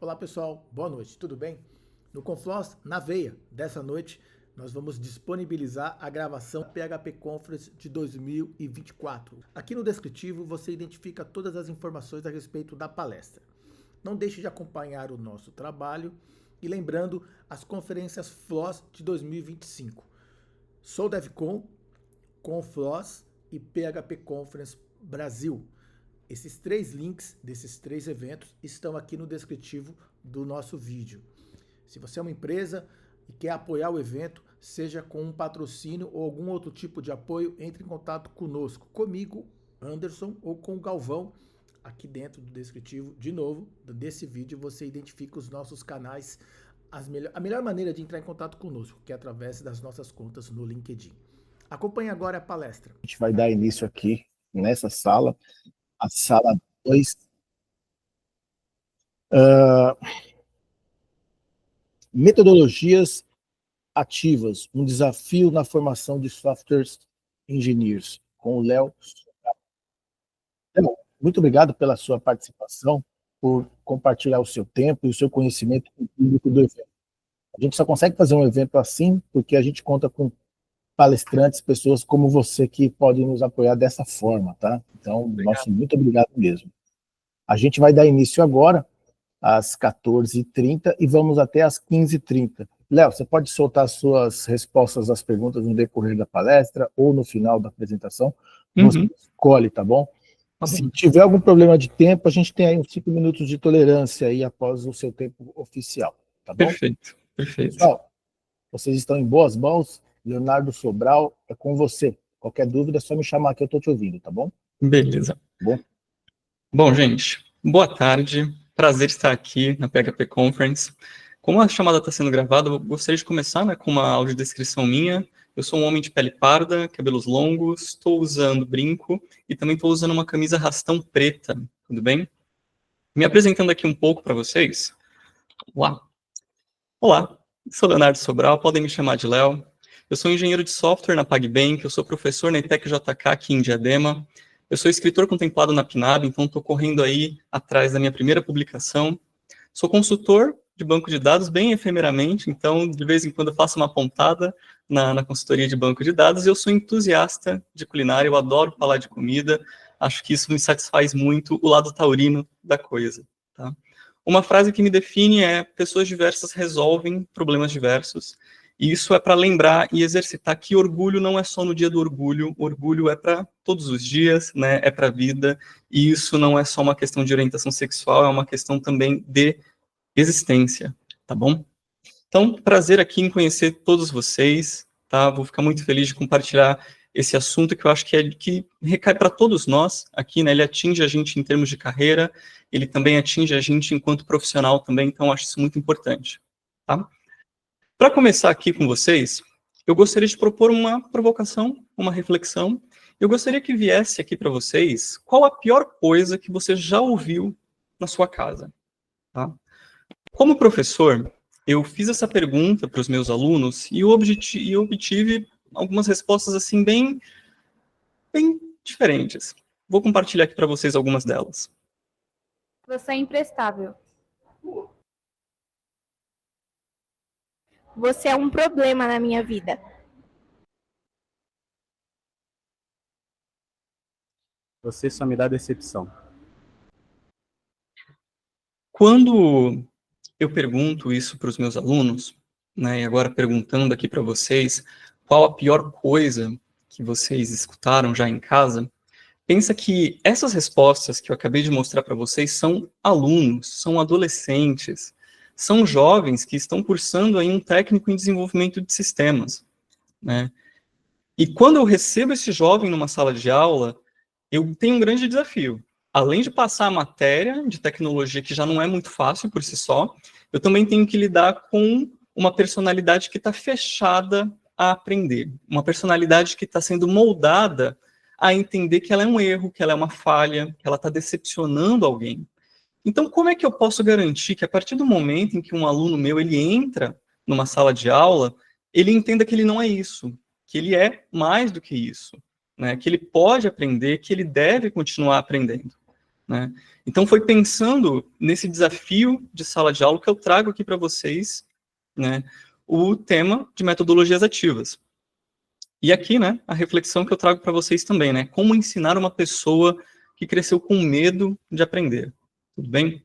Olá pessoal, boa noite, tudo bem? No Confloss, na veia, dessa noite, nós vamos disponibilizar a gravação da PHP Conference de 2024. Aqui no descritivo você identifica todas as informações a respeito da palestra. Não deixe de acompanhar o nosso trabalho e lembrando as conferências Floss de 2025. Sou DevCon, Confloss e PHP Conference Brasil. Esses três links desses três eventos estão aqui no descritivo do nosso vídeo. Se você é uma empresa e quer apoiar o evento, seja com um patrocínio ou algum outro tipo de apoio, entre em contato conosco, comigo, Anderson, ou com o Galvão. Aqui dentro do descritivo, de novo, desse vídeo, você identifica os nossos canais. A melhor maneira de entrar em contato conosco, que é através das nossas contas no LinkedIn. Acompanhe agora a palestra. A gente vai dar início aqui nessa sala, a sala 2. Metodologias ativas, um desafio na formação de software engineers, com o Léo. Muito obrigado pela sua participação, por compartilhar o seu tempo e o seu conhecimento com o público do evento. A gente só consegue fazer um evento assim porque a gente conta com palestrantes, pessoas como você que podem nos apoiar dessa forma, tá? Então, nosso muito obrigado mesmo. A gente vai dar início agora, às 14h30, e vamos até às 15h30. Léo, você pode soltar suas respostas às perguntas no decorrer da palestra ou no final da apresentação. Você escolhe, tá bom? Se tiver algum problema de tempo, a gente tem aí uns 5 minutos de tolerância aí após o seu tempo oficial, tá bom? Perfeito, perfeito. Pessoal, vocês estão em boas mãos. Leonardo Sobral, é com você. Qualquer dúvida é só me chamar que eu estou te ouvindo, tá bom? Beleza. Bom, gente, boa tarde. Prazer estar aqui na PHP Conference. Como a chamada está sendo gravada, eu gostaria de começar, né, com uma audiodescrição minha. Eu sou um homem de pele parda, cabelos longos, estou usando brinco e também estou usando uma camisa rastão preta, tudo bem? Me apresentando aqui um pouco para vocês. Olá, sou Leonardo Sobral, podem me chamar de Léo. Eu sou engenheiro de software na PagBank, eu sou professor na ETEC JK aqui em Diadema. Eu sou escritor contemplado na PNAB, então estou correndo aí atrás da minha primeira publicação. Sou consultor de banco de dados, bem efemeramente, então de vez em quando eu faço uma pontada na consultoria de banco de dados. Eu sou entusiasta de culinária, eu adoro falar de comida, acho que isso me satisfaz muito, o lado taurino da coisa, tá? Uma frase que me define é: pessoas diversas resolvem problemas diversos. E isso é para lembrar e exercitar que orgulho não é só no dia do orgulho é para todos os dias, né? É para a vida, e isso não é só uma questão de orientação sexual, é uma questão também de existência, tá bom? Então, prazer aqui em conhecer todos vocês, tá? Vou ficar muito feliz de compartilhar esse assunto que eu acho que recai para todos nós aqui, né? Ele atinge a gente em termos de carreira, ele também atinge a gente enquanto profissional também, então eu acho isso muito importante, tá? Para começar aqui com vocês, eu gostaria de propor uma provocação, uma reflexão. Eu gostaria que viesse aqui para vocês qual a pior coisa que você já ouviu na sua casa, tá? Como professor, eu fiz essa pergunta para os meus alunos e eu obtive algumas respostas assim bem diferentes. Vou compartilhar aqui para vocês algumas delas. Você é imprestável. Você é um problema na minha vida. Você só me dá decepção. Quando eu pergunto isso para os meus alunos, né, e agora perguntando aqui para vocês, qual a pior coisa que vocês escutaram já em casa, pensa que essas respostas que eu acabei de mostrar para vocês são alunos, são adolescentes, são jovens que estão cursando aí um técnico em desenvolvimento de sistemas, né? E quando eu recebo esse jovem numa sala de aula, eu tenho um grande desafio. Além de passar a matéria de tecnologia, que já não é muito fácil por si só, eu também tenho que lidar com uma personalidade que está fechada a aprender, uma personalidade que está sendo moldada a entender que ela é um erro, que ela é uma falha, que ela está decepcionando alguém. Então, como é que eu posso garantir que a partir do momento em que um aluno meu ele entra numa sala de aula, ele entenda que ele não é isso, que ele é mais do que isso, né? Que ele pode aprender, que ele deve continuar aprendendo, né? Então, foi pensando nesse desafio de sala de aula que eu trago aqui para vocês, né, o tema de metodologias ativas. E aqui, né, a reflexão que eu trago para vocês também, né, como ensinar uma pessoa que cresceu com medo de aprender. Tudo bem?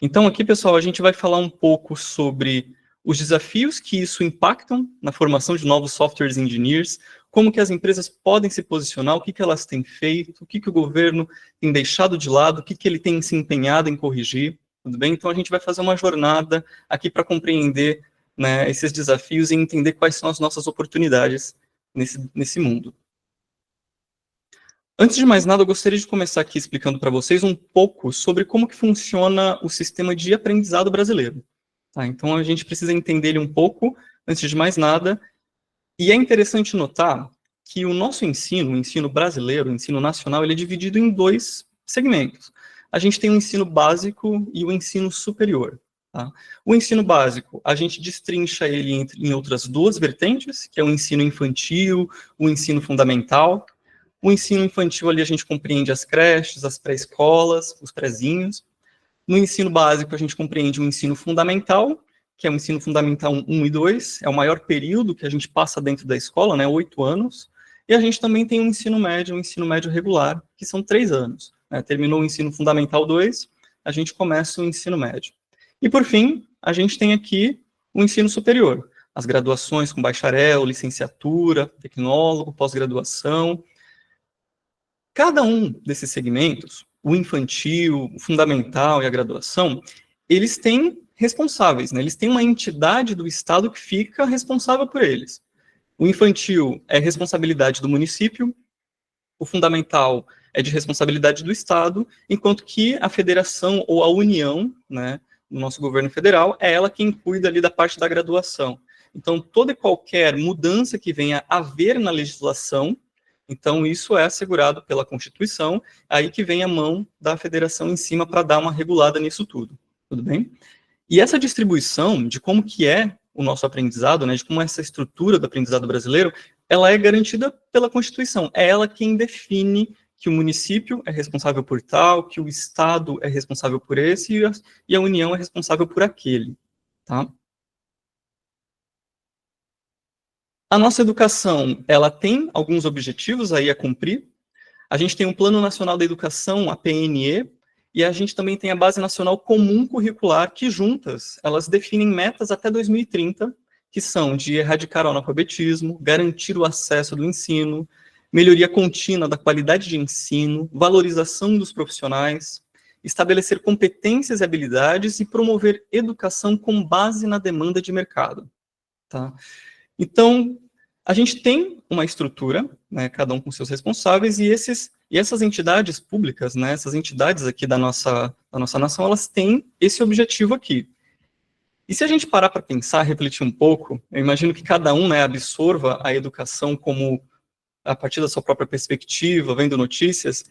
Então, aqui, pessoal, a gente vai falar um pouco sobre os desafios que isso impactam na formação de novos softwares engineers, como que as empresas podem se posicionar, o que que elas têm feito, o que que o governo tem deixado de lado, o que que ele tem se empenhado em corrigir, tudo bem? Então, a gente vai fazer uma jornada aqui para compreender, né, esses desafios e entender quais são as nossas oportunidades nesse mundo. Antes de mais nada, eu gostaria de começar aqui explicando para vocês um pouco sobre como que funciona o sistema de aprendizado brasileiro. Tá? Então, a gente precisa entender ele um pouco, antes de mais nada, e é interessante notar que o nosso ensino, o ensino brasileiro, o ensino nacional, ele é dividido em dois segmentos. A gente tem o ensino básico e o ensino superior. Tá? O ensino básico, a gente destrincha ele em outras duas vertentes, que é o ensino infantil, o ensino fundamental. O ensino infantil, ali a gente compreende as creches, as pré-escolas, os prezinhos. No ensino básico, a gente compreende o ensino fundamental, que é o ensino fundamental 1 e 2, é o maior período que a gente passa dentro da escola, né, 8 anos. E a gente também tem o ensino médio regular, que são 3 anos. Né? Terminou o ensino fundamental 2, a gente começa o ensino médio. E, por fim, a gente tem aqui o ensino superior, as graduações com bacharel, licenciatura, tecnólogo, pós-graduação. Cada um desses segmentos, o infantil, o fundamental e a graduação, eles têm responsáveis, né? Eles têm uma entidade do Estado que fica responsável por eles. O infantil é responsabilidade do município, o fundamental é de responsabilidade do Estado, enquanto que a federação ou a União, né, do nosso governo federal, é ela quem cuida ali da parte da graduação. Então, toda e qualquer mudança que venha a haver na legislação, então, isso é assegurado pela Constituição, aí que vem a mão da federação em cima para dar uma regulada nisso tudo. Tudo bem? E essa distribuição de como que é o nosso aprendizado, né, de como é essa estrutura do aprendizado brasileiro, ela é garantida pela Constituição. É ela quem define que o município é responsável por tal, que o Estado é responsável por esse e a União é responsável por aquele. Tá? A nossa educação, ela tem alguns objetivos aí a cumprir. A gente tem um Plano Nacional da Educação, a PNE, e a gente também tem a Base Nacional Comum Curricular, que juntas, elas definem metas até 2030, que são de erradicar o analfabetismo, garantir o acesso do ensino, melhoria contínua da qualidade de ensino, valorização dos profissionais, estabelecer competências e habilidades e promover educação com base na demanda de mercado. Tá? Então, a gente tem uma estrutura, né, cada um com seus responsáveis, e essas entidades públicas, né, essas entidades aqui da nossa nação, elas têm esse objetivo aqui. E se a gente parar para pensar, refletir um pouco, eu imagino que cada um, né, absorva a educação como a partir da sua própria perspectiva, vendo notícias.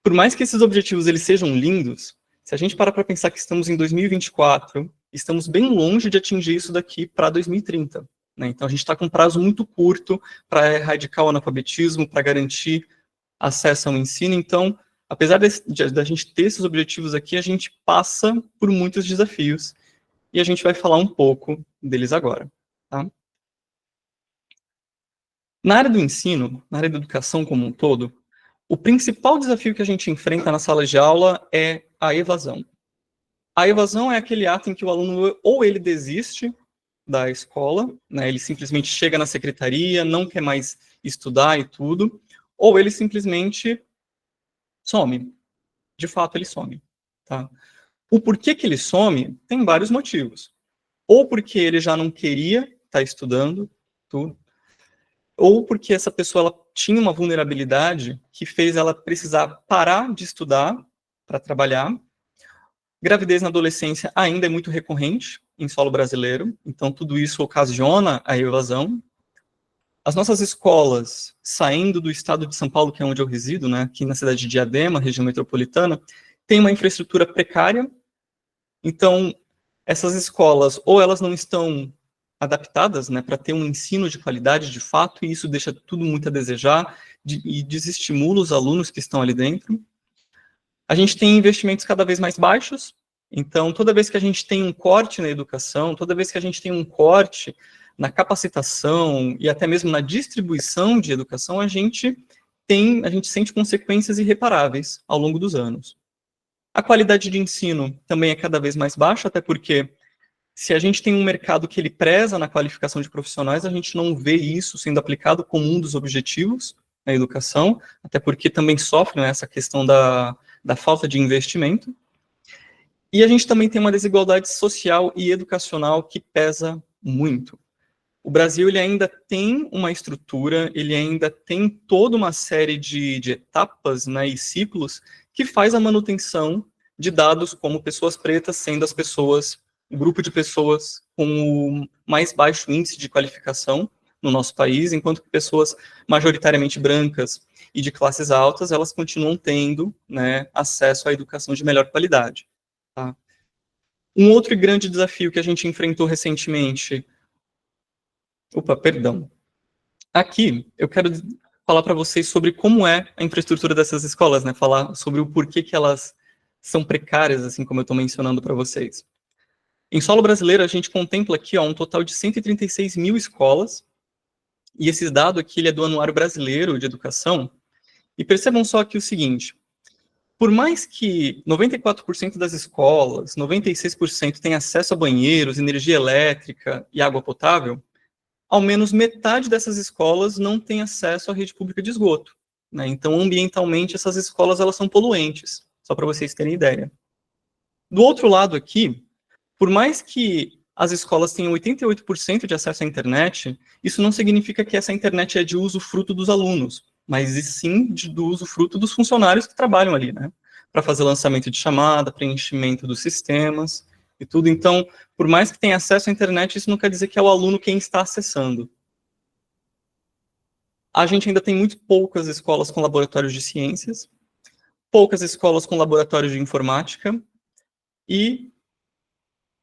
Por mais que esses objetivos eles sejam lindos, se a gente parar para pensar que estamos em 2024, estamos bem longe de atingir isso daqui para 2030. Né? Então, a gente está com um prazo muito curto para erradicar o analfabetismo, para garantir acesso ao ensino. Então, apesar da gente ter esses objetivos aqui, a gente passa por muitos desafios. E a gente vai falar um pouco deles agora. Tá? Na área do ensino, na área da educação como um todo, o principal desafio que a gente enfrenta na sala de aula é a evasão. A evasão é aquele ato em que o aluno ou ele desiste da escola, né, ele simplesmente chega na secretaria, não quer mais estudar e tudo, ou ele simplesmente some. De fato, ele some. Tá? O porquê que ele some tem vários motivos. Ou porque ele já não queria estar estudando tudo, ou porque essa pessoa ela tinha uma vulnerabilidade que fez ela precisar parar de estudar para trabalhar. Gravidez na adolescência ainda é muito recorrente em solo brasileiro, então tudo isso ocasiona a evasão. As nossas escolas, saindo do estado de São Paulo, que é onde eu resido, né, aqui na cidade de Diadema, região metropolitana, tem uma infraestrutura precária, então essas escolas ou elas não estão adaptadas, né, para ter um ensino de qualidade de fato, e isso deixa tudo muito a desejar e desestimula os alunos que estão ali dentro, A gente tem investimentos cada vez mais baixos, então toda vez que a gente tem um corte na educação, toda vez que a gente tem um corte na capacitação e até mesmo na distribuição de educação, a gente sente consequências irreparáveis ao longo dos anos. A qualidade de ensino também é cada vez mais baixa, até porque se a gente tem um mercado que ele preza na qualificação de profissionais, a gente não vê isso sendo aplicado como um dos objetivos na educação, até porque também sofre, né, essa questão da falta de investimento. E a gente também tem uma desigualdade social e educacional que pesa muito. O Brasil ele ainda tem uma estrutura, ele ainda tem toda uma série de etapas, né, e ciclos que faz a manutenção de dados como pessoas pretas sendo as pessoas, o grupo de pessoas com o mais baixo índice de qualificação no nosso país, enquanto que pessoas majoritariamente brancas e de classes altas, elas continuam tendo, né, acesso à educação de melhor qualidade. Tá? Um outro grande desafio que a gente enfrentou recentemente... Aqui, eu quero falar para vocês sobre como é a infraestrutura dessas escolas, né? Falar sobre o porquê que elas são precárias, assim como eu estou mencionando para vocês. Em solo brasileiro, a gente contempla aqui um total de 136 mil escolas, e esse dado aqui ele é do Anuário Brasileiro de Educação, e percebam só aqui o seguinte, por mais que 94% das escolas, 96% tenham acesso a banheiros, energia elétrica e água potável, ao menos metade dessas escolas não tem acesso à rede pública de esgoto. Né? Então, ambientalmente, essas escolas elas são poluentes, só para vocês terem ideia. Do outro lado aqui, por mais que as escolas tenham 88% de acesso à internet, isso não significa que essa internet é de uso fruto dos alunos, mas sim do uso fruto dos funcionários que trabalham ali, né? Para fazer lançamento de chamada, preenchimento dos sistemas e tudo. Então, por mais que tenha acesso à internet, isso não quer dizer que é o aluno quem está acessando. A gente ainda tem muito poucas escolas com laboratórios de ciências, poucas escolas com laboratórios de informática, e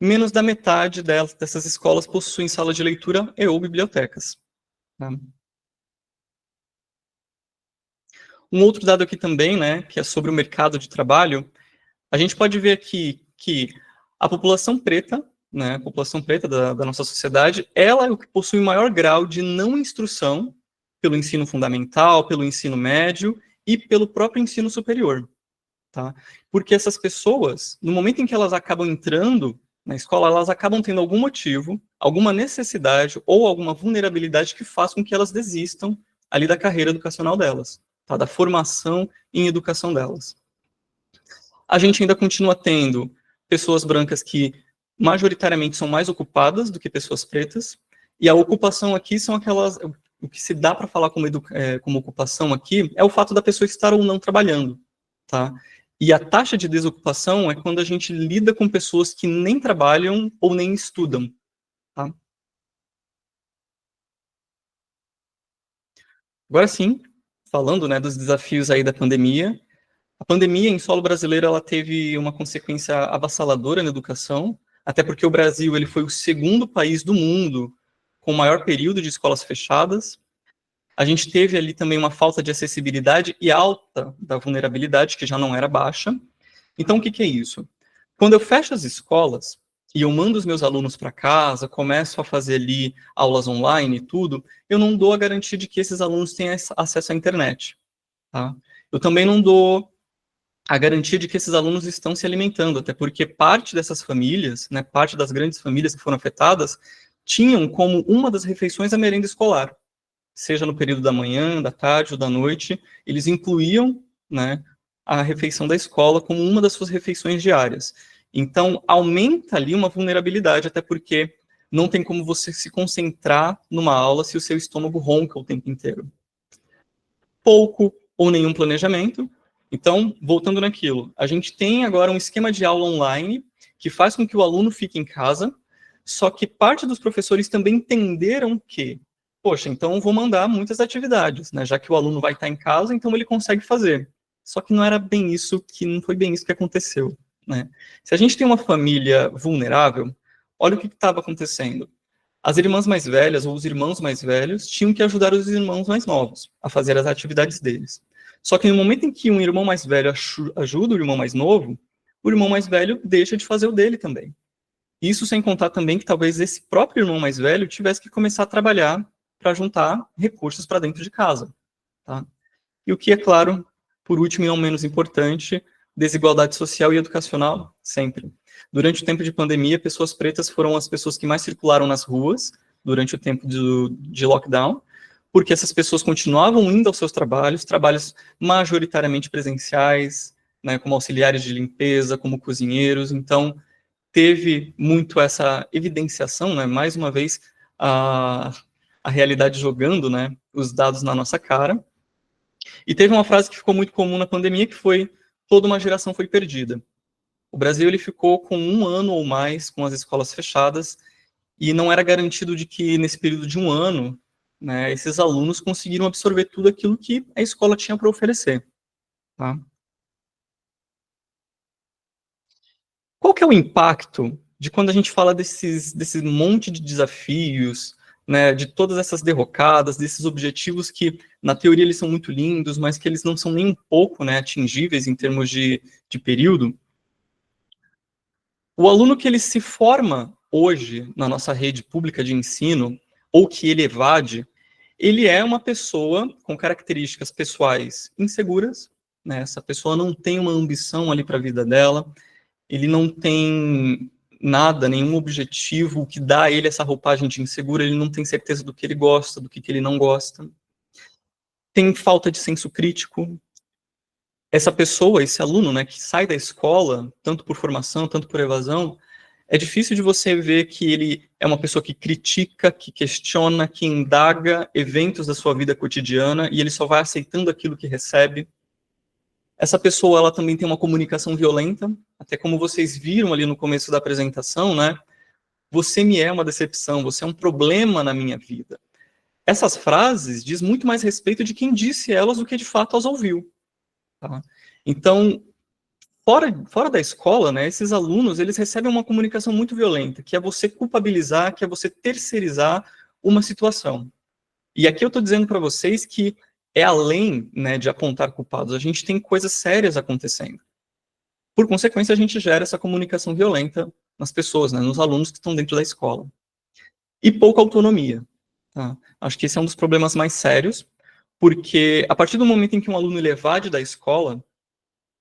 menos da metade dessas escolas possuem sala de leitura e ou bibliotecas. Tá? Um outro dado aqui também, né, que é sobre o mercado de trabalho, a gente pode ver aqui que a população preta, né, a população preta da nossa sociedade, ela é o que possui o maior grau de não instrução pelo ensino fundamental, pelo ensino médio e pelo próprio ensino superior. Tá? Porque essas pessoas, no momento em que elas acabam entrando na escola, elas acabam tendo algum motivo, alguma necessidade ou alguma vulnerabilidade que faz com que elas desistam ali da carreira educacional delas, tá? Da formação em educação delas. A gente ainda continua tendo pessoas brancas que majoritariamente são mais ocupadas do que pessoas pretas, e a ocupação aqui são aquelas... O que se dá para falar como ocupação aqui é o fato da pessoa estar ou não trabalhando, tá? E a taxa de desocupação é quando a gente lida com pessoas que nem trabalham ou nem estudam, tá? Agora sim, falando, né, dos desafios aí da pandemia, a pandemia em solo brasileiro ela teve uma consequência avassaladora na educação, até porque o Brasil ele foi o segundo país do mundo com o maior período de escolas fechadas. A gente teve ali também uma falta de acessibilidade e alta da vulnerabilidade, que já não era baixa. Então, o que é isso? Quando eu fecho as escolas e eu mando os meus alunos para casa, começo a fazer ali aulas online e tudo, eu não dou a garantia de que esses alunos tenham acesso à internet. Tá? Eu também não dou a garantia de que esses alunos estão se alimentando, até porque parte dessas famílias, né, parte das grandes famílias que foram afetadas, tinham como uma das refeições a merenda escolar. Seja no período da manhã, da tarde ou da noite, eles incluíam, né, a refeição da escola como uma das suas refeições diárias. Então, aumenta ali uma vulnerabilidade, até porque não tem como você se concentrar numa aula se o seu estômago ronca o tempo inteiro. Pouco ou nenhum planejamento. Então, voltando naquilo, a gente tem agora um esquema de aula online que faz com que o aluno fique em casa, só que parte dos professores também entenderam que, poxa, então eu vou mandar muitas atividades, né? Já que o aluno vai estar em casa, então ele consegue fazer. Só que não era bem isso, não foi bem isso que aconteceu, né? Se a gente tem uma família vulnerável, olha o que estava acontecendo. As irmãs mais velhas ou os irmãos mais velhos tinham que ajudar os irmãos mais novos a fazer as atividades deles. Só que no momento em que um irmão mais velho ajuda o irmão mais novo, o irmão mais velho deixa de fazer o dele também. Isso sem contar também que talvez esse próprio irmão mais velho tivesse que começar a trabalhar para juntar recursos para dentro de casa. Tá? E o que é claro, por último e não menos importante, desigualdade social e educacional, sempre. Durante o tempo de pandemia, pessoas pretas foram as pessoas que mais circularam nas ruas durante o tempo de lockdown, porque essas pessoas continuavam indo aos seus trabalhos majoritariamente presenciais, né, como auxiliares de limpeza, como cozinheiros. Então, teve muito essa evidenciação, né, mais uma vez, a realidade jogando, né, os dados na nossa cara. E teve uma frase que ficou muito comum na pandemia, que foi: toda uma geração foi perdida. O Brasil ele ficou com 1 ano ou mais com as escolas fechadas, e não era garantido de que nesse período de 1 ano, né, esses alunos conseguiram absorver tudo aquilo que a escola tinha para oferecer. Tá? Qual que é o impacto de quando a gente fala desses monte de desafios, né, de todas essas derrocadas, desses objetivos que, na teoria, eles são muito lindos, mas que eles não são nem um pouco, né, atingíveis em termos de período? O aluno que ele se forma hoje na nossa rede pública de ensino, ou que ele evade, ele é uma pessoa com características pessoais inseguras, né? Essa pessoa não tem uma ambição ali para a vida dela, ele não tem nada, nenhum objetivo que dá a ele essa roupagem de inseguro, ele não tem certeza do que ele gosta, do que ele não gosta. Tem falta de senso crítico. Essa pessoa, esse aluno, né, que sai da escola, tanto por formação, tanto por evasão, é difícil de você ver que ele é uma pessoa que critica, que questiona, que indaga eventos da sua vida cotidiana e ele só vai aceitando aquilo que recebe. Essa pessoa, ela também tem uma comunicação violenta, até como vocês viram ali no começo da apresentação, né? Você me é uma decepção, você é um problema na minha vida. Essas frases diz muito mais respeito de quem disse elas do que de fato as ouviu. Tá? Então, fora da escola, né, esses alunos, eles recebem uma comunicação muito violenta, que é você culpabilizar, que é você terceirizar uma situação. E aqui eu estou dizendo para vocês que é além, né, de apontar culpados, a gente tem coisas sérias acontecendo. Por consequência, a gente gera essa comunicação violenta nas pessoas, né, nos alunos que estão dentro da escola. E pouca autonomia. Tá? Acho que esse é um dos problemas mais sérios, porque a partir do momento em que um aluno ele evade da escola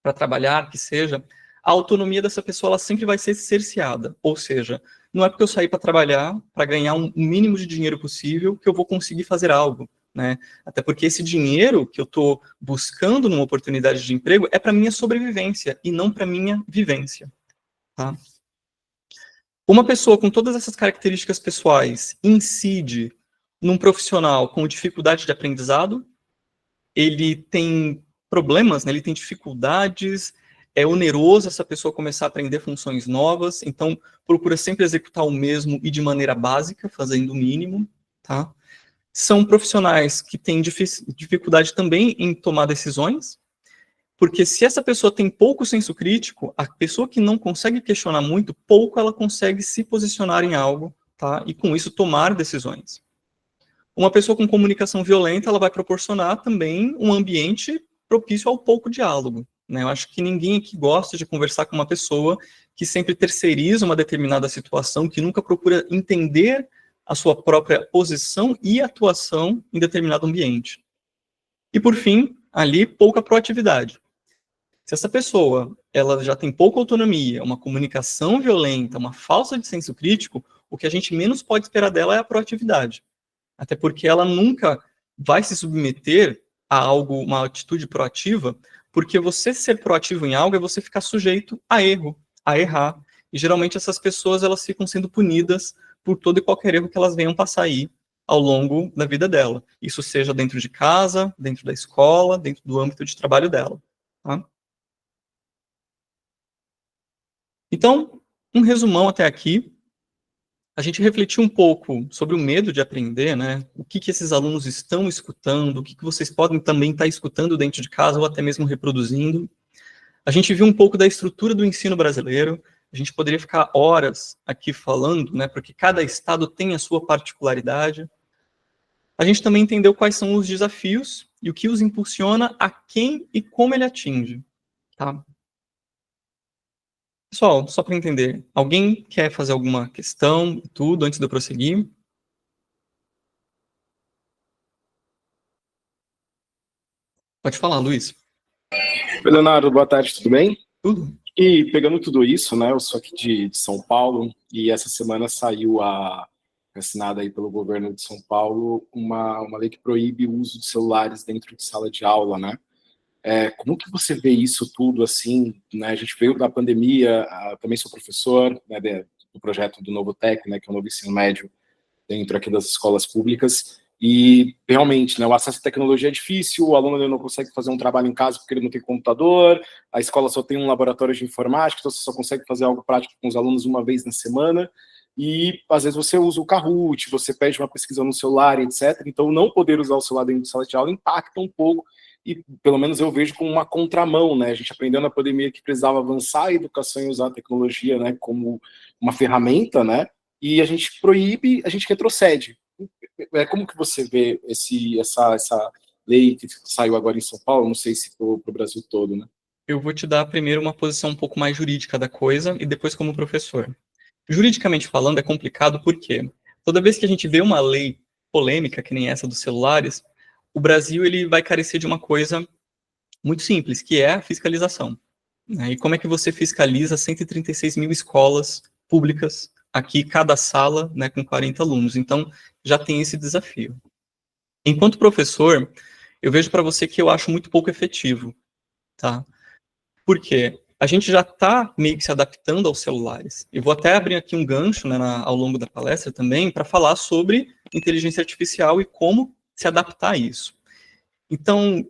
para trabalhar, que seja, a autonomia dessa pessoa ela sempre vai ser cerceada. Ou seja, não é porque eu saí para trabalhar, para ganhar um mínimo de dinheiro possível, que eu vou conseguir fazer algo. Né? Até porque esse dinheiro que eu estou buscando numa oportunidade de emprego é para minha sobrevivência e não para minha vivência. Tá? Uma pessoa com todas essas características pessoais incide num profissional com dificuldade de aprendizado, ele tem problemas, né? Ele tem dificuldades, é oneroso essa pessoa começar a aprender funções novas, então procura sempre executar o mesmo e de maneira básica, fazendo o mínimo, tá? São profissionais que têm dificuldade também em tomar decisões, porque se essa pessoa tem pouco senso crítico, a pessoa que não consegue questionar muito, pouco ela consegue se posicionar em algo, tá? E com isso tomar decisões. Uma pessoa com comunicação violenta, ela vai proporcionar também um ambiente propício ao pouco diálogo, né? Eu acho que ninguém aqui gosta de conversar com uma pessoa que sempre terceiriza uma determinada situação, que nunca procura entender a sua própria posição e atuação em determinado ambiente. E, por fim, ali, pouca proatividade. Se essa pessoa ela já tem pouca autonomia, uma comunicação violenta, uma falta de senso crítico, o que a gente menos pode esperar dela é a proatividade. Até porque ela nunca vai se submeter a algo, uma atitude proativa, porque você ser proativo em algo é você ficar sujeito a erro, a errar. E geralmente essas pessoas elas ficam sendo punidas por todo e qualquer erro que elas venham passar aí ao longo da vida dela. Isso seja dentro de casa, dentro da escola, dentro do âmbito de trabalho dela. Tá? Então, um resumão até aqui. A gente refletiu um pouco sobre o medo de aprender, né? O que esses alunos estão escutando, o que vocês podem também estar escutando dentro de casa ou até mesmo reproduzindo. A gente viu um pouco da estrutura do ensino brasileiro. A gente poderia ficar horas aqui falando, né? Porque cada estado tem a sua particularidade. A gente também entendeu quais são os desafios e o que os impulsiona, a quem e como ele atinge, tá? Pessoal, só para entender, alguém quer fazer alguma questão, tudo, antes de eu prosseguir? Pode falar, Luiz. Oi, Leonardo, boa tarde, tudo bem? Tudo? E pegando tudo isso, né, eu sou aqui de São Paulo e essa semana saiu assinada aí pelo governo de São Paulo uma lei que proíbe o uso de celulares dentro de sala de aula, né? Como que você vê isso tudo assim, né? A gente veio da pandemia, também sou professor, né, do projeto do Novo Tec, né, que é o novo ensino médio dentro aqui das escolas públicas. E realmente, né, o acesso à tecnologia é difícil, o aluno ele não consegue fazer um trabalho em casa porque ele não tem computador, a escola só tem um laboratório de informática, então você só consegue fazer algo prático com os alunos uma vez na semana, e às vezes você usa o Kahoot, você pede uma pesquisa no celular, etc. Então não poder usar o celular dentro de sala de aula impacta um pouco, e pelo menos eu vejo como uma contramão, né? A gente aprendeu na pandemia que precisava avançar a educação e usar a tecnologia, né, como uma ferramenta, né? E a gente proíbe, a gente retrocede. Como que você vê essa lei que saiu agora em São Paulo? Não sei se para o Brasil todo, né? Eu vou te dar primeiro uma posição um pouco mais jurídica da coisa e depois como professor. Juridicamente falando, é complicado porque toda vez que a gente vê uma lei polêmica, que nem essa dos celulares, o Brasil ele vai carecer de uma coisa muito simples, que é a fiscalização, né? E como é que você fiscaliza 136 mil escolas públicas, aqui cada sala, né, com 40 alunos? Então, já tem esse desafio. Enquanto professor, eu vejo para você que eu acho muito pouco efetivo, tá? Por quê? A gente já está meio que se adaptando aos celulares. Eu vou até abrir aqui um gancho, né, ao longo da palestra também, para falar sobre inteligência artificial e como se adaptar a isso. Então,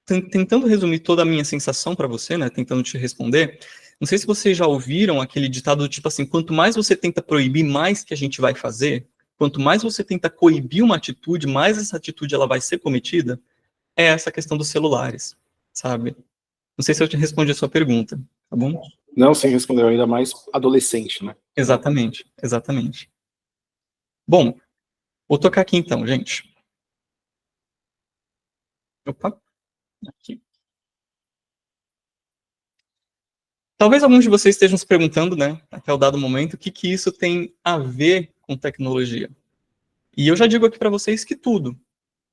tentando resumir toda a minha sensação para você, né, tentando te responder, não sei se vocês já ouviram aquele ditado do tipo assim, quanto mais você tenta proibir, mais que a gente vai fazer, quanto mais você tenta coibir uma atitude, mais essa atitude ela vai ser cometida, é essa questão dos celulares, sabe? Não sei se eu te respondi a sua pergunta, tá bom? Não, sem responder, ainda mais adolescente, né? Exatamente, exatamente. Bom, vou tocar aqui então, gente. Opa, aqui. Talvez alguns de vocês estejam se perguntando, né, até o dado momento, o que isso tem a ver com tecnologia. E eu já digo aqui para vocês que tudo,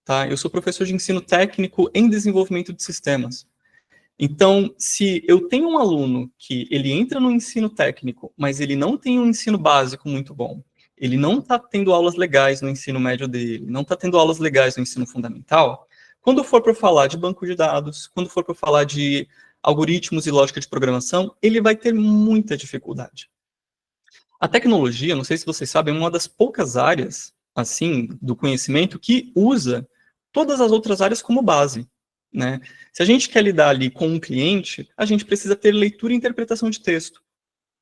tá? Eu sou professor de ensino técnico em desenvolvimento de sistemas. Então, se eu tenho um aluno que ele entra no ensino técnico, mas ele não tem um ensino básico muito bom, ele não está tendo aulas legais no ensino médio dele, não está tendo aulas legais no ensino fundamental, quando for para falar de banco de dados, quando for para falar de algoritmos e lógica de programação, ele vai ter muita dificuldade. A tecnologia, não sei se vocês sabem, é uma das poucas áreas, assim, do conhecimento que usa todas as outras áreas como base, né? Se a gente quer lidar ali com um cliente, a gente precisa ter leitura e interpretação de texto.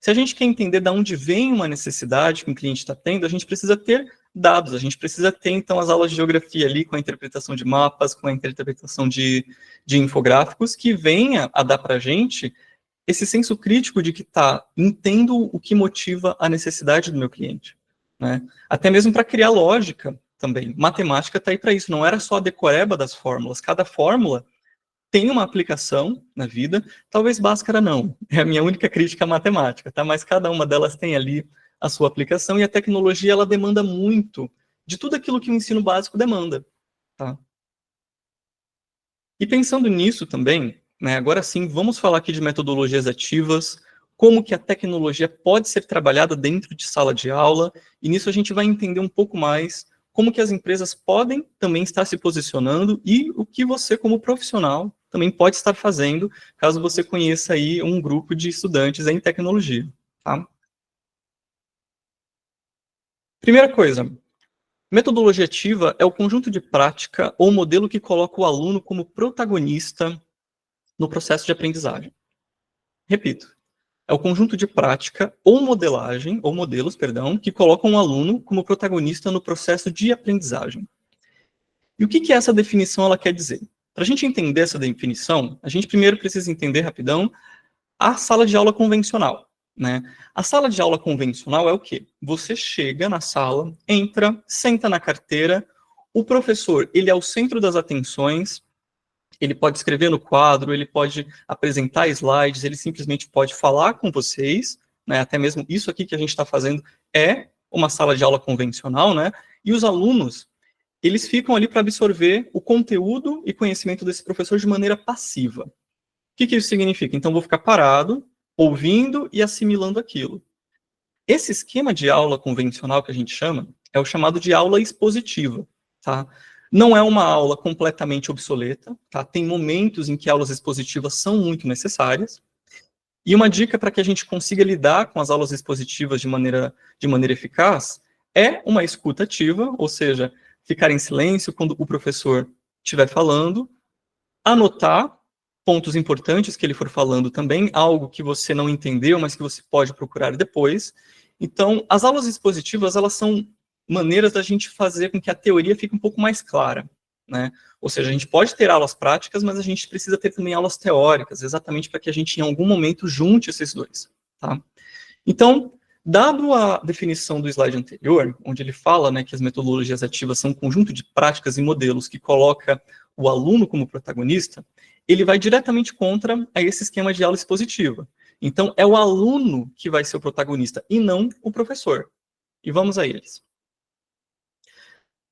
Se a gente quer entender de onde vem uma necessidade que um cliente está tendo, a gente precisa ter dados, a gente precisa ter, então, as aulas de geografia ali com a interpretação de mapas, com a interpretação de infográficos, que venha a dar para a gente esse senso crítico de que, entendo o que motiva a necessidade do meu cliente, né? Até mesmo para criar lógica também. Matemática está aí para isso, não era só a decoreba das fórmulas, cada fórmula tem uma aplicação na vida, talvez Bhaskara não, é a minha única crítica à matemática, tá? Mas cada uma delas tem ali a sua aplicação, e a tecnologia, ela demanda muito de tudo aquilo que o ensino básico demanda, tá? E pensando nisso também, né, agora sim, vamos falar aqui de metodologias ativas, como que a tecnologia pode ser trabalhada dentro de sala de aula, e nisso a gente vai entender um pouco mais como que as empresas podem também estar se posicionando e o que você, como profissional, também pode estar fazendo, caso você conheça aí um grupo de estudantes em tecnologia, tá? Primeira coisa, metodologia ativa é o conjunto de prática ou modelo que coloca o aluno como protagonista no processo de aprendizagem. Repito, é o conjunto de prática ou modelagem, ou modelos, perdão, que colocam o aluno como protagonista no processo de aprendizagem. E o que essa definição ela quer dizer? Para a gente entender essa definição, a gente primeiro precisa entender rapidão a sala de aula convencional, né? A sala de aula convencional é o quê? Você chega na sala, entra, senta na carteira, o professor, ele é o centro das atenções, ele pode escrever no quadro, ele pode apresentar slides, ele simplesmente pode falar com vocês, né, até mesmo isso aqui que a gente está fazendo é uma sala de aula convencional, né, e os alunos, eles ficam ali para absorver o conteúdo e conhecimento desse professor de maneira passiva. O que isso significa? Então, vou ficar parado, ouvindo e assimilando aquilo. Esse esquema de aula convencional que a gente chama, é o chamado de aula expositiva, tá? Não é uma aula completamente obsoleta, tá? Tem momentos em que aulas expositivas são muito necessárias. E uma dica para que a gente consiga lidar com as aulas expositivas de maneira eficaz é uma escuta ativa, ou seja, ficar em silêncio quando o professor estiver falando, anotar pontos importantes que ele for falando também, algo que você não entendeu, mas que você pode procurar depois. Então, as aulas expositivas, elas são maneiras da gente fazer com que a teoria fique um pouco mais clara, né? Ou seja, a gente pode ter aulas práticas, mas a gente precisa ter também aulas teóricas, exatamente para que a gente, em algum momento, junte esses dois, tá? Então, dado a definição do slide anterior, onde ele fala, né, que as metodologias ativas são um conjunto de práticas e modelos que coloca o aluno como protagonista, ele vai diretamente contra esse esquema de aula expositiva. Então, é o aluno que vai ser o protagonista, e não o professor. E vamos a eles.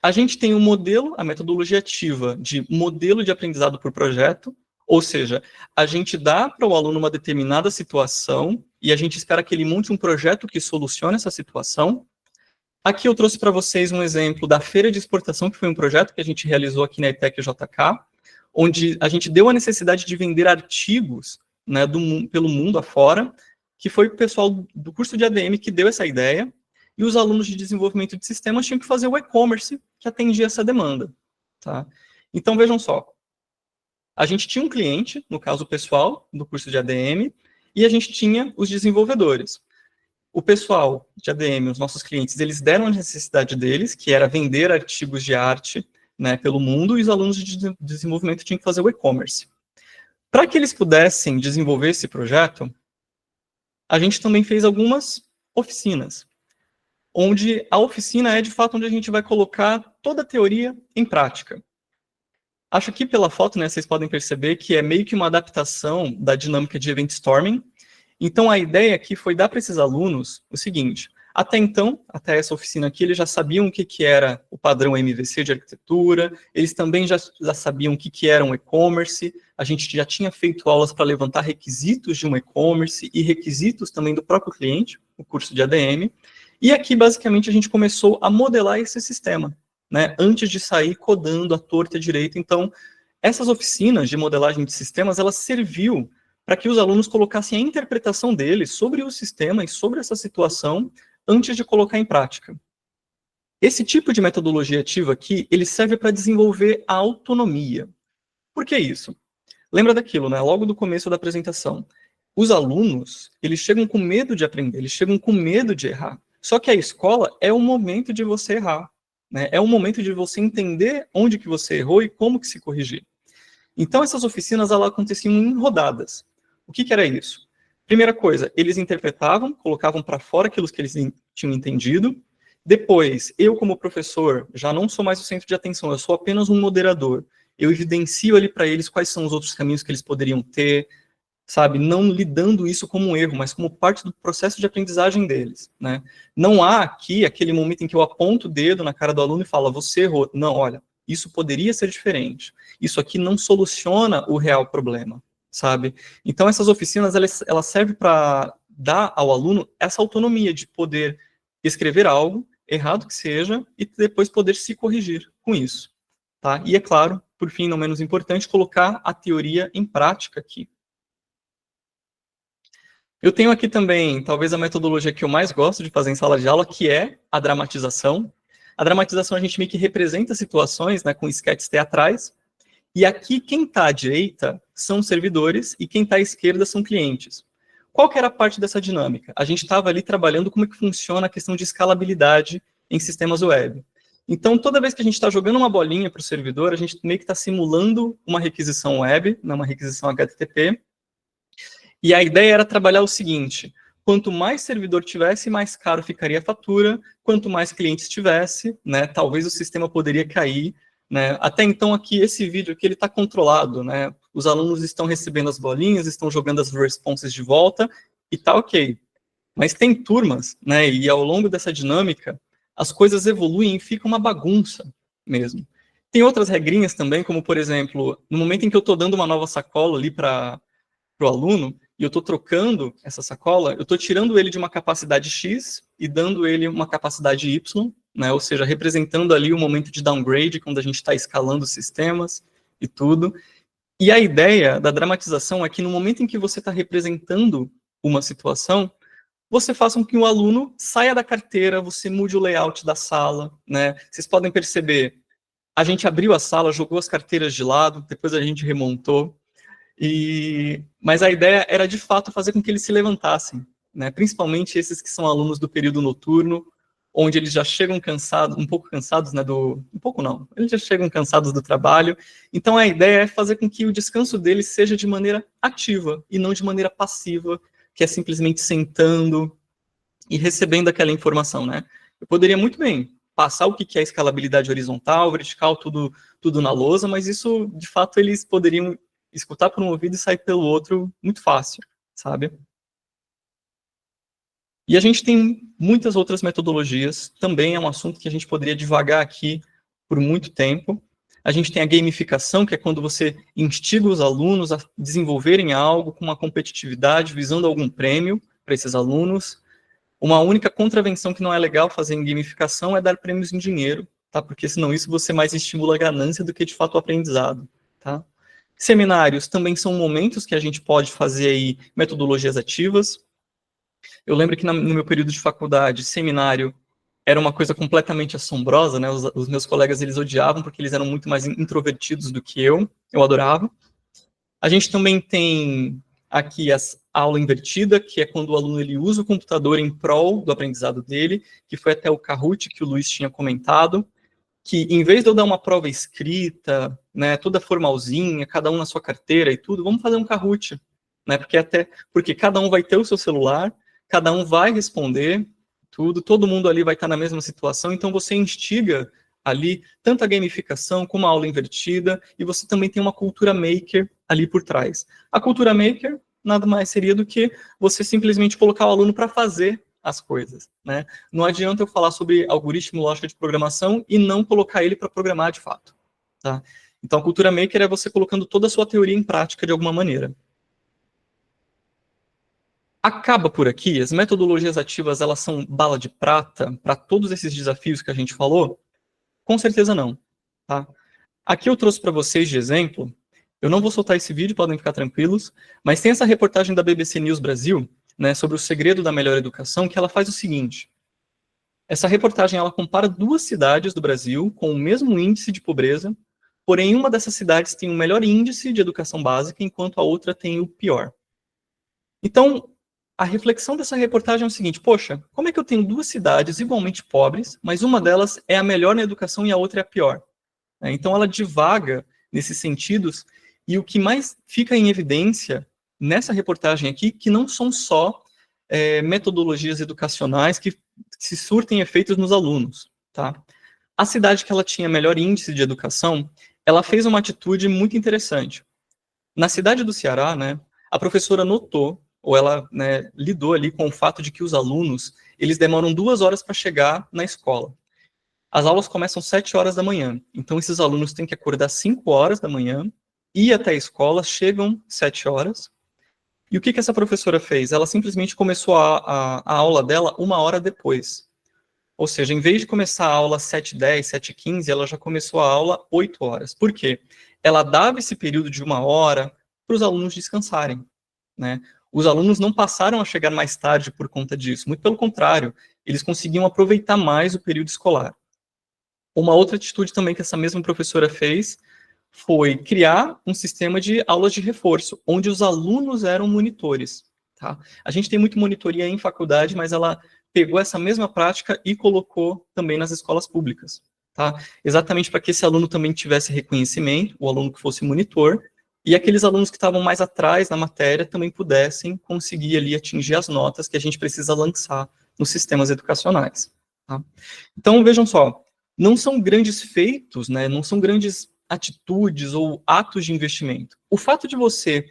A gente tem um modelo, a metodologia ativa de modelo de aprendizado por projeto, ou seja, a gente dá para o aluno uma determinada situação e a gente espera que ele monte um projeto que solucione essa situação. Aqui eu trouxe para vocês um exemplo da Feira de Exportação, que foi um projeto que a gente realizou aqui na ETEC JK, onde a gente deu a necessidade de vender artigos, né, pelo mundo afora, que foi o pessoal do curso de ADM que deu essa ideia, e os alunos de desenvolvimento de sistemas tinham que fazer o e-commerce que atendia essa demanda, tá? Então, vejam só, a gente tinha um cliente, no caso o pessoal do curso de ADM, e a gente tinha os desenvolvedores. O pessoal de ADM, os nossos clientes, eles deram a necessidade deles, que era vender artigos de arte, né, pelo mundo, e os alunos de desenvolvimento tinham que fazer o e-commerce. Para que eles pudessem desenvolver esse projeto, a gente também fez algumas oficinas, onde a oficina é, de fato, onde a gente vai colocar toda a teoria em prática. Acho que pela foto, né, vocês podem perceber que é meio que uma adaptação da dinâmica de event storming. Então, a ideia aqui foi dar para esses alunos o seguinte: até então, até essa oficina aqui, eles já sabiam o que era o padrão MVC de arquitetura, eles também já sabiam o que era um e-commerce, a gente já tinha feito aulas para levantar requisitos de um e-commerce e requisitos também do próprio cliente, o curso de ADM, e aqui, basicamente, a gente começou a modelar esse sistema, né, antes de sair codando à torta e à direita. Então, essas oficinas de modelagem de sistemas, elas serviu para que os alunos colocassem a interpretação deles sobre o sistema e sobre essa situação antes de colocar em prática. Esse tipo de metodologia ativa aqui, ele serve para desenvolver a autonomia. Por que isso? Lembra daquilo, né? Logo do começo da apresentação. Os alunos, eles chegam com medo de aprender, eles chegam com medo de errar. Só que a escola é o momento de você errar, né? É o momento de você entender onde que você errou e como que se corrigir. Então, essas oficinas, elas aconteciam em rodadas. O que era isso? Primeira coisa, eles interpretavam, colocavam para fora aquilo que eles tinham entendido. Depois, eu como professor, já não sou mais o centro de atenção, eu sou apenas um moderador. Eu evidencio ali para eles quais são os outros caminhos que eles poderiam ter, sabe? Não lidando isso como um erro, mas como parte do processo de aprendizagem deles, né? Não há aqui aquele momento em que eu aponto o dedo na cara do aluno e falo, você errou. Não, olha, isso poderia ser diferente. Isso aqui não soluciona o real problema, sabe? Então, essas oficinas, elas servem para dar ao aluno essa autonomia de poder escrever algo, errado que seja, e depois poder se corrigir com isso, tá? E, é claro, por fim, não menos importante, colocar a teoria em prática aqui. Eu tenho aqui também, talvez, a metodologia que eu mais gosto de fazer em sala de aula, que é a dramatização. A dramatização, a gente meio que representa situações, né, com esquetes teatrais, e aqui, quem está à direita são servidores e quem está à esquerda são clientes. Qual que era a parte dessa dinâmica? A gente estava ali trabalhando como é que funciona a questão de escalabilidade em sistemas web. Então, toda vez que a gente está jogando uma bolinha para o servidor, a gente meio que está simulando uma requisição web, né, uma requisição HTTP, e a ideia era trabalhar o seguinte: quanto mais servidor tivesse, mais caro ficaria a fatura, quanto mais clientes tivesse, né, talvez o sistema poderia cair, né. Até então, aqui, esse vídeo aqui, ele está controlado, né, os alunos estão recebendo as bolinhas, estão jogando as responses de volta, e tá ok. Mas tem turmas, né, e ao longo dessa dinâmica, as coisas evoluem e fica uma bagunça mesmo. Tem outras regrinhas também, como, por exemplo, no momento em que eu estou dando uma nova sacola ali para o aluno, e eu estou trocando essa sacola, eu estou tirando ele de uma capacidade X e dando ele uma capacidade Y, né, ou seja, representando ali o momento de downgrade, quando a gente está escalando os sistemas e tudo. E a ideia da dramatização é que no momento em que você está representando uma situação, você faça com que o aluno saia da carteira, você mude o layout da sala, né? Vocês podem perceber, a gente abriu a sala, jogou as carteiras de lado, depois a gente remontou, mas a ideia era, de fato, fazer com que eles se levantassem, né? Principalmente esses que são alunos do período noturno, onde eles já chegam cansados, um pouco cansados, né, um pouco não, eles já chegam cansados do trabalho. Então a ideia é fazer com que o descanso deles seja de maneira ativa e não de maneira passiva, que é simplesmente sentando e recebendo aquela informação, né? Eu poderia muito bem passar o que é escalabilidade horizontal, vertical, tudo na lousa, mas isso, de fato, eles poderiam escutar por um ouvido e sair pelo outro muito fácil, sabe? E a gente tem muitas outras metodologias, também é um assunto que a gente poderia divagar aqui por muito tempo. A gente tem a gamificação, que é quando você instiga os alunos a desenvolverem algo com uma competitividade, visando algum prêmio para esses alunos. Uma única contravenção que não é legal fazer em gamificação é dar prêmios em dinheiro, tá? Porque senão isso você mais estimula a ganância do que, de fato, o aprendizado, tá? Seminários também são momentos que a gente pode fazer aí metodologias ativas. Eu lembro que no meu período de faculdade, seminário era uma coisa completamente assombrosa, né? Os meus colegas, eles odiavam porque eles eram muito mais introvertidos do que eu adorava. A gente também tem aqui a aula invertida, que é quando o aluno ele usa o computador em prol do aprendizado dele, que foi até o Kahoot que o Luiz tinha comentado, que em vez de eu dar uma prova escrita, né, toda formalzinha, cada um na sua carteira e tudo, vamos fazer um Kahoot, né? Porque cada um vai ter o seu celular, cada um vai responder tudo, todo mundo ali vai estar na mesma situação, então você instiga ali tanto a gamificação como a aula invertida, e você também tem uma cultura maker ali por trás. A cultura maker nada mais seria do que você simplesmente colocar o aluno para fazer as coisas, né? Não adianta eu falar sobre algoritmo, lógica de programação e não colocar ele para programar de fato, tá? Então a cultura maker é você colocando toda a sua teoria em prática de alguma maneira. Acaba por aqui? As metodologias ativas, elas são bala de prata para todos esses desafios que a gente falou? Com certeza não, tá? Aqui eu trouxe para vocês de exemplo, eu não vou soltar esse vídeo, podem ficar tranquilos, mas tem essa reportagem da BBC News Brasil, né, sobre o segredo da melhor educação, que ela faz o seguinte. Essa reportagem, ela compara duas cidades do Brasil com o mesmo índice de pobreza, porém uma dessas cidades tem o melhor índice de educação básica, enquanto a outra tem o pior. Então, a reflexão dessa reportagem é o seguinte, poxa, como é que eu tenho duas cidades igualmente pobres, mas uma delas é a melhor na educação e a outra é a pior? Então ela divaga nesses sentidos, e o que mais fica em evidência nessa reportagem aqui, que não são só metodologias educacionais que se surtem efeitos nos alunos, tá? A cidade que ela tinha melhor índice de educação, ela fez uma atitude muito interessante. Na cidade do Ceará, né, a professora notou, ou ela, né, lidou ali com o fato de que os alunos, eles demoram 2 horas para chegar na escola. As aulas começam 7 horas da manhã, então esses alunos têm que acordar 5 horas da manhã, ir até a escola, chegam 7 horas, e o que essa professora fez? Ela simplesmente começou a aula dela 1 hora depois. Ou seja, em vez de começar a aula às 7h10, 7h15, ela já começou a aula 8 horas. Por quê? Ela dava esse período de 1 hora para os alunos descansarem, né? Os alunos não passaram a chegar mais tarde por conta disso, muito pelo contrário, eles conseguiam aproveitar mais o período escolar. Uma outra atitude também que essa mesma professora fez foi criar um sistema de aulas de reforço, onde os alunos eram monitores, tá? A gente tem muito monitoria em faculdade, mas ela pegou essa mesma prática e colocou também nas escolas públicas, tá? Exatamente para que esse aluno também tivesse reconhecimento, o aluno que fosse monitor, e aqueles alunos que estavam mais atrás na matéria também pudessem conseguir ali atingir as notas que a gente precisa lançar nos sistemas educacionais. Tá? Então, vejam só, não são grandes feitos, né, não são grandes atitudes ou atos de investimento. O fato de você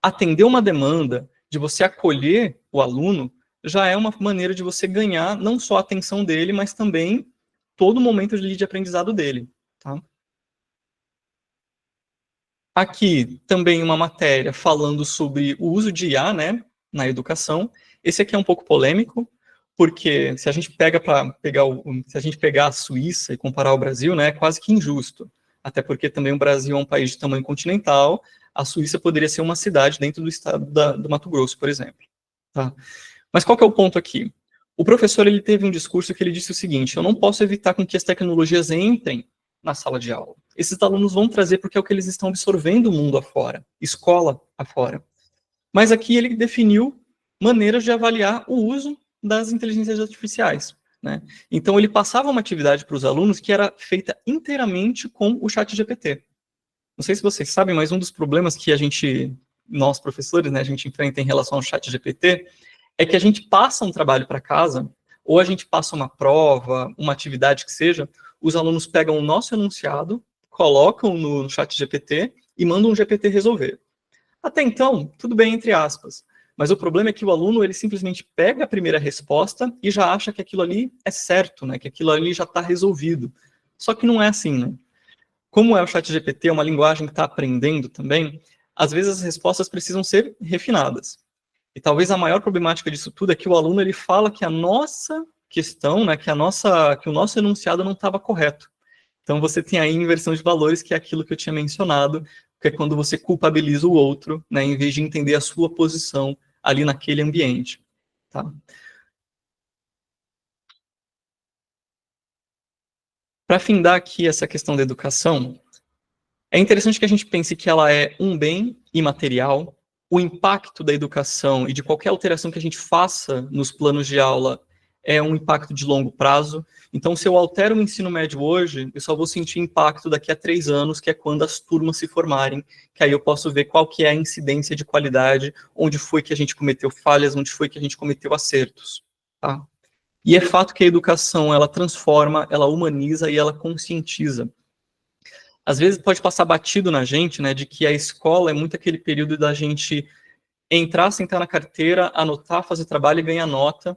atender uma demanda, de você acolher o aluno, já é uma maneira de você ganhar não só a atenção dele, mas também todo o momento de aprendizado dele. Tá? Aqui também uma matéria falando sobre o uso de IA, né, na educação. Esse aqui é um pouco polêmico, porque se a gente se a gente pegar a Suíça e comparar ao Brasil, né, é quase que injusto. Até porque também o Brasil é um país de tamanho continental, a Suíça poderia ser uma cidade dentro do estado do Mato Grosso, por exemplo. Tá? Mas qual que é o ponto aqui? O professor ele teve um discurso que ele disse o seguinte: eu não posso evitar com que as tecnologias entrem na sala de aula. Esses alunos vão trazer porque é o que eles estão absorvendo o mundo afora, escola afora. Mas aqui ele definiu maneiras de avaliar o uso das inteligências artificiais. Né? Então ele passava uma atividade para os alunos que era feita inteiramente com o ChatGPT. Não sei se vocês sabem, mas um dos problemas que nós professores, né, a gente enfrenta em relação ao ChatGPT é que a gente passa um trabalho para casa, ou a gente passa uma prova, uma atividade que seja, os alunos pegam o nosso enunciado, colocam no ChatGPT e mandam um GPT resolver. Até então, tudo bem, entre aspas. Mas o problema é que o aluno, ele simplesmente pega a primeira resposta e já acha que aquilo ali é certo, né? Que aquilo ali já está resolvido. Só que não é assim, né? Como é o ChatGPT, é uma linguagem que está aprendendo também, às vezes as respostas precisam ser refinadas. E talvez a maior problemática disso tudo é que o aluno ele fala que a nossa questão, né, que o nosso enunciado não estava correto. Então você tem aí inversão de valores, que é aquilo que eu tinha mencionado, que é quando você culpabiliza o outro, né, em vez de entender a sua posição ali naquele ambiente. Tá? Para findar aqui essa questão da educação, é interessante que a gente pense que ela é um bem imaterial. O impacto da educação e de qualquer alteração que a gente faça nos planos de aula é um impacto de longo prazo. Então, se eu altero o ensino médio hoje, eu só vou sentir impacto daqui a 3 anos, que é quando as turmas se formarem, que aí eu posso ver qual que é a incidência de qualidade, onde foi que a gente cometeu falhas, onde foi que a gente cometeu acertos. Tá? E é fato que a educação, ela transforma, ela humaniza e ela conscientiza. Às vezes pode passar batido na gente, né, de que a escola é muito aquele período da gente entrar, sentar na carteira, anotar, fazer trabalho e ganhar nota,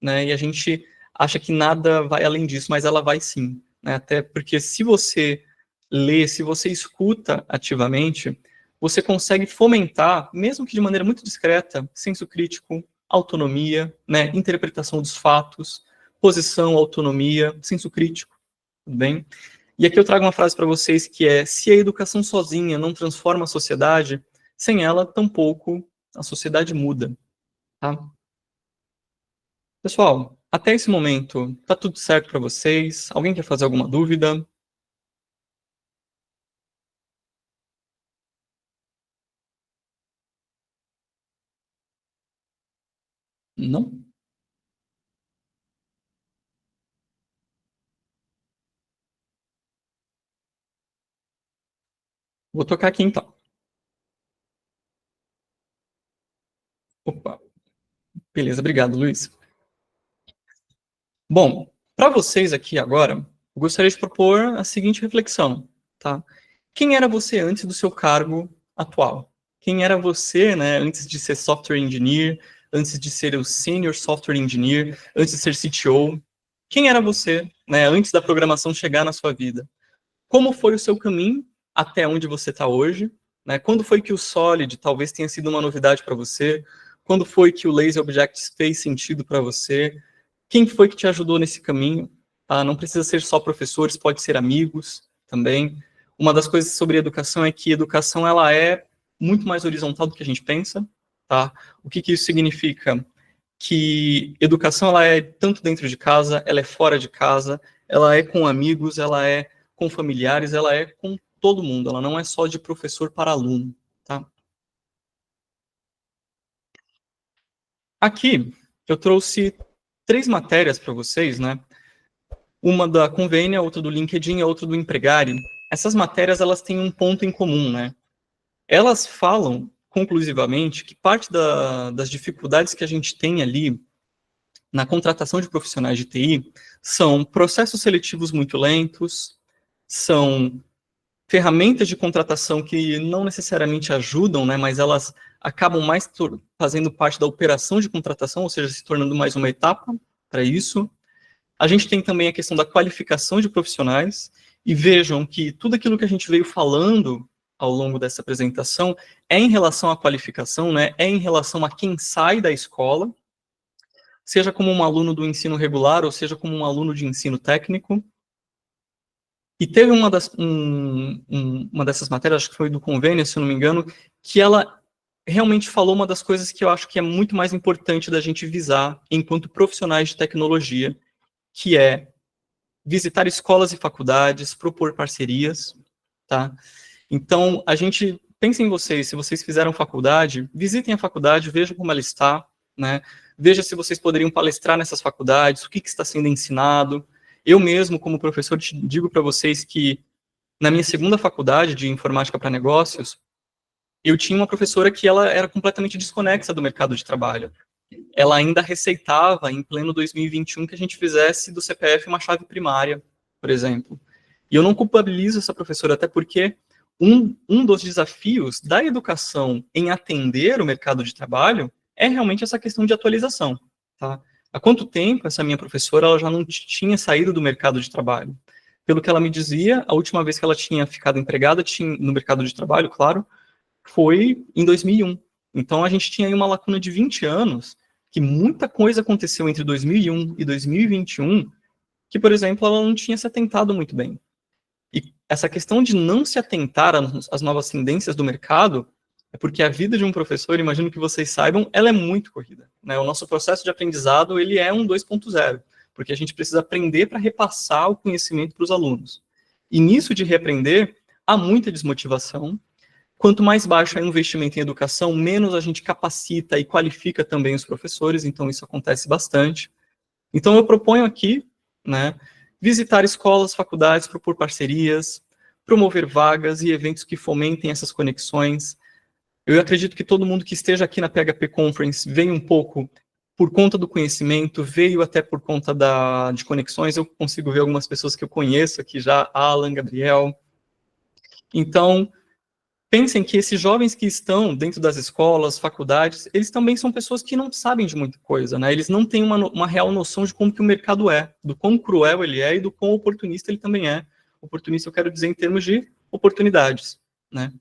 né, e a gente acha que nada vai além disso, mas ela vai sim, né, até porque se você lê, se você escuta ativamente, você consegue fomentar, mesmo que de maneira muito discreta, senso crítico, autonomia, né, interpretação dos fatos, posição, autonomia, senso crítico, tudo bem? E aqui eu trago uma frase para vocês que é: se a educação sozinha não transforma a sociedade, sem ela, tampouco a sociedade muda. Tá? Pessoal, até esse momento, tá tudo certo para vocês? Alguém quer fazer alguma dúvida? Não? Vou tocar aqui então. Opa, beleza, obrigado, Luiz. Bom, para vocês aqui agora, eu gostaria de propor a seguinte reflexão, tá? Quem era você antes do seu cargo atual? Quem era você, né, antes de ser software engineer, antes de ser o senior software engineer, antes de ser CTO? Quem era você, né, antes da programação chegar na sua vida? Como foi o seu caminho até onde você está hoje? Né? Quando foi que o Solid talvez tenha sido uma novidade para você? Quando foi que o Lazy Objects fez sentido para você? Quem foi que te ajudou nesse caminho? Tá? Não precisa ser só professores, pode ser amigos também. Uma das coisas sobre educação é que a educação ela é muito mais horizontal do que a gente pensa. Tá? O que isso significa? Que educação ela é tanto dentro de casa, ela é fora de casa, ela é com amigos, ela é com familiares, ela é com todo mundo, ela não é só de professor para aluno. Tá? Aqui eu trouxe 3 matérias para vocês, né? Uma da Convênia, outra do LinkedIn e outra do Empregare. Essas matérias, elas têm um ponto em comum, né? elas falam conclusivamente que parte das dificuldades que a gente tem ali na contratação de profissionais de TI são processos seletivos muito lentos, são ferramentas de contratação que não necessariamente ajudam, né, mas elas acabam mais fazendo parte da operação de contratação, ou seja, se tornando mais uma etapa para isso. A gente tem também a questão da qualificação de profissionais, e vejam que tudo aquilo que a gente veio falando ao longo dessa apresentação é em relação à qualificação, né, é em relação a quem sai da escola, seja como um aluno do ensino regular, ou seja como um aluno de ensino técnico. E teve uma dessas matérias, acho que foi do convênio, se eu não me engano, que ela realmente falou uma das coisas que eu acho que é muito mais importante da gente visar enquanto profissionais de tecnologia, que é visitar escolas e faculdades, propor parcerias, tá? Então, a gente pensa em vocês, se vocês fizeram faculdade, visitem a faculdade, vejam como ela está, né? Veja se vocês poderiam palestrar nessas faculdades, o que está sendo ensinado. Eu mesmo, como professor, digo para vocês que na minha segunda faculdade de informática para negócios, eu tinha uma professora que ela era completamente desconexa do mercado de trabalho. Ela ainda receitava, em pleno 2021, que a gente fizesse do CPF uma chave primária, por exemplo. E eu não culpabilizo essa professora, até porque um dos desafios da educação em atender o mercado de trabalho é realmente essa questão de atualização, tá? Há quanto tempo essa minha professora ela já não tinha saído do mercado de trabalho? Pelo que ela me dizia, a última vez que ela tinha ficado empregada no mercado de trabalho, claro, foi em 2001. Então, a gente tinha aí uma lacuna de 20 anos, que muita coisa aconteceu entre 2001 e 2021, que, por exemplo, ela não tinha se atentado muito bem. E essa questão de não se atentar às novas tendências do mercado é porque a vida de um professor, imagino que vocês saibam, ela é muito corrida, né? O nosso processo de aprendizado, ele é um 2.0, porque a gente precisa aprender para repassar o conhecimento para os alunos. E nisso de reaprender, há muita desmotivação. Quanto mais baixo é o investimento em educação, menos a gente capacita e qualifica também os professores, então isso acontece bastante. Então eu proponho aqui, né, visitar escolas, faculdades, propor parcerias, promover vagas e eventos que fomentem essas conexões. Eu acredito que todo mundo que esteja aqui na PHP Conference veio um pouco por conta do conhecimento, veio até por conta de conexões. Eu consigo ver algumas pessoas que eu conheço aqui já, Alan, Gabriel. Então, pensem que esses jovens que estão dentro das escolas, faculdades, eles também são pessoas que não sabem de muita coisa, né? Eles não têm uma real noção de como que o mercado é, do quão cruel ele é e do quão oportunista ele também é. Oportunista eu quero dizer em termos de oportunidades, né?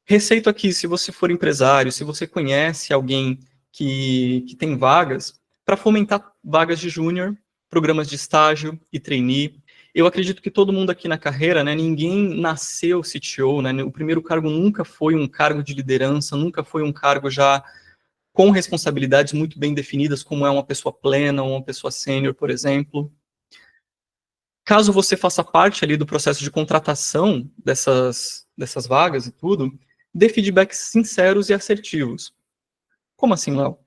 Receito aqui, se você for empresário, se você conhece alguém que tem vagas, para fomentar vagas de júnior, programas de estágio e trainee. Eu acredito que todo mundo aqui na carreira, né, ninguém nasceu CTO, né, o primeiro cargo nunca foi um cargo de liderança, nunca foi um cargo já com responsabilidades muito bem definidas, como é uma pessoa plena, uma pessoa sênior, por exemplo. Caso você faça parte ali do processo de contratação dessas vagas e tudo, dê feedbacks sinceros e assertivos. Como assim, Léo?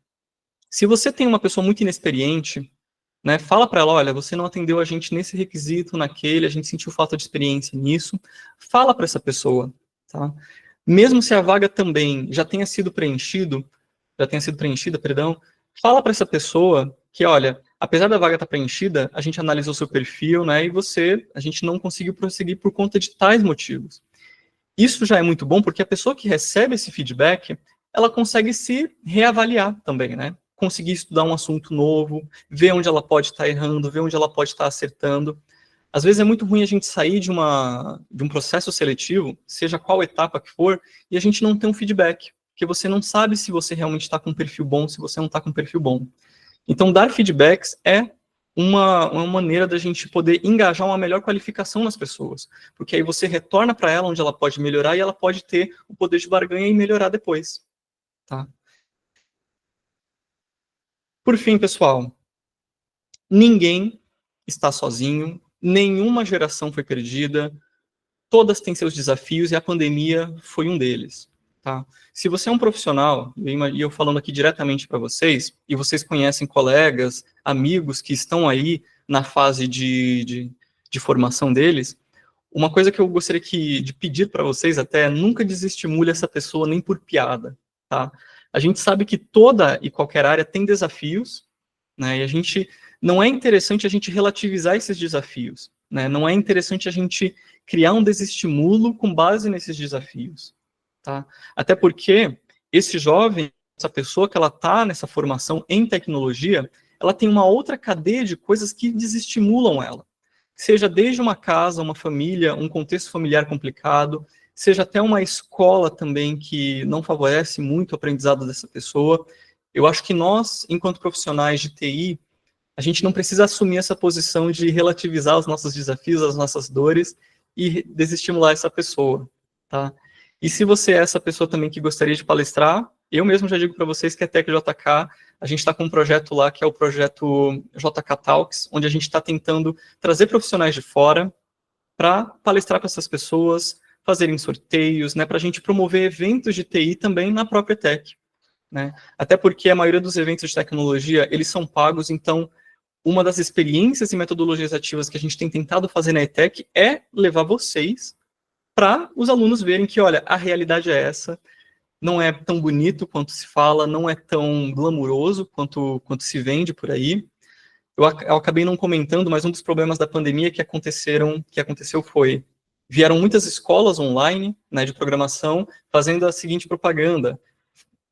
Se você tem uma pessoa muito inexperiente, né, fala para ela, olha, você não atendeu a gente nesse requisito, naquele, a gente sentiu falta de experiência nisso. Fala para essa pessoa, tá? Mesmo se a vaga também já tenha sido preenchida, fala para essa pessoa que, olha, apesar da vaga estar preenchida, a gente analisou seu perfil, né, e a gente não conseguiu prosseguir por conta de tais motivos. Isso já é muito bom, porque a pessoa que recebe esse feedback, ela consegue se reavaliar também, né? Conseguir estudar um assunto novo, ver onde ela pode estar errando, ver onde ela pode estar acertando. Às vezes é muito ruim a gente sair de um processo seletivo, seja qual etapa que for, e a gente não ter um feedback, porque você não sabe se você realmente está com um perfil bom, se você não está com um perfil bom. Então, dar feedbacks é uma maneira da gente poder engajar uma melhor qualificação nas pessoas, porque aí você retorna para ela onde ela pode melhorar e ela pode ter o poder de barganha e melhorar depois, tá? Por fim, pessoal, ninguém está sozinho, nenhuma geração foi perdida, todas têm seus desafios e a pandemia foi um deles, tá? Se você é um profissional, e eu falando aqui diretamente para vocês, e vocês conhecem colegas, amigos que estão aí na fase de formação deles, Uma coisa que eu gostaria de pedir para vocês até é nunca desestimule essa pessoa nem por piada, tá? A gente sabe que toda e qualquer área tem desafios, né? E não é interessante a gente relativizar esses desafios, né? Não é interessante a gente criar um desestímulo com base nesses desafios, tá? Até porque esse jovem, essa pessoa que ela está nessa formação em tecnologia, ela tem uma outra cadeia de coisas que desestimulam ela. Seja desde uma casa, uma família, um contexto familiar complicado, seja até uma escola também que não favorece muito o aprendizado dessa pessoa. Eu acho que nós, enquanto profissionais de TI, a gente não precisa assumir essa posição de relativizar os nossos desafios, as nossas dores e desestimular essa pessoa, tá? E se você é essa pessoa também que gostaria de palestrar, eu mesmo já digo para vocês que a TecJK, a gente está com um projeto lá, que é o projeto JK Talks, onde a gente está tentando trazer profissionais de fora para palestrar para essas pessoas, fazerem sorteios, né, para a gente promover eventos de TI também na própria Tech, né? Até porque a maioria dos eventos de tecnologia, eles são pagos, então uma das experiências e metodologias ativas que a gente tem tentado fazer na ETEC é levar vocês para os alunos verem que, olha, a realidade é essa, não é tão bonito quanto se fala, não é tão glamuroso quanto se vende por aí. Eu acabei não comentando, mas um dos problemas da pandemia que aconteceu foi, vieram muitas escolas online, né, de programação, fazendo a seguinte propaganda: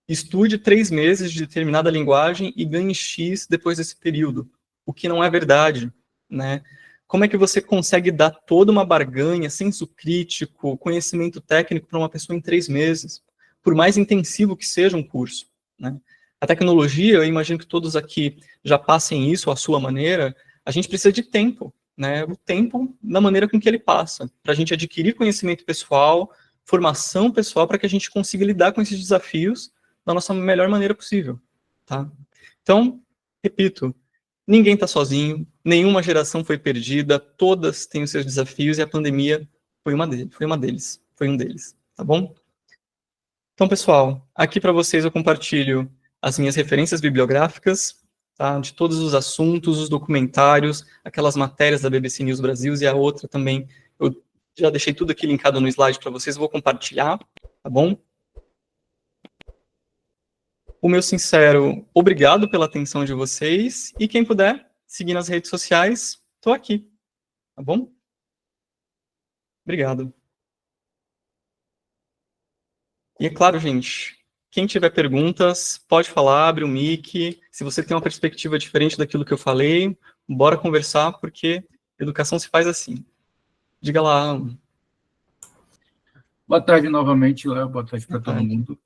estude 3 meses de determinada linguagem e ganhe X depois desse período, o que não é verdade, né? Como é que você consegue dar toda uma barganha, senso crítico, conhecimento técnico para uma pessoa em 3 meses? Por mais intensivo que seja um curso, né? A tecnologia, eu imagino que todos aqui já passem isso à sua maneira, a gente precisa de tempo, né? O tempo na maneira com que ele passa, para a gente adquirir conhecimento pessoal, formação pessoal, para que a gente consiga lidar com esses desafios da nossa melhor maneira possível, tá? Então, repito, ninguém está sozinho, nenhuma geração foi perdida, todas têm os seus desafios e a pandemia foi um deles, tá bom? Então, pessoal, aqui para vocês eu compartilho as minhas referências bibliográficas, tá? De todos os assuntos, os documentários, aquelas matérias da BBC News Brasil e a outra também, eu já deixei tudo aqui linkado no slide para vocês, vou compartilhar, tá bom? O meu sincero obrigado pela atenção de vocês, e quem puder seguir nas redes sociais, estou aqui, tá bom? Obrigado. E é claro, gente, quem tiver perguntas, pode falar, abre o mic. Se você tem uma perspectiva diferente daquilo que eu falei, bora conversar, porque educação se faz assim. Diga lá. Boa tarde novamente, Léo. Boa tarde para todo mundo.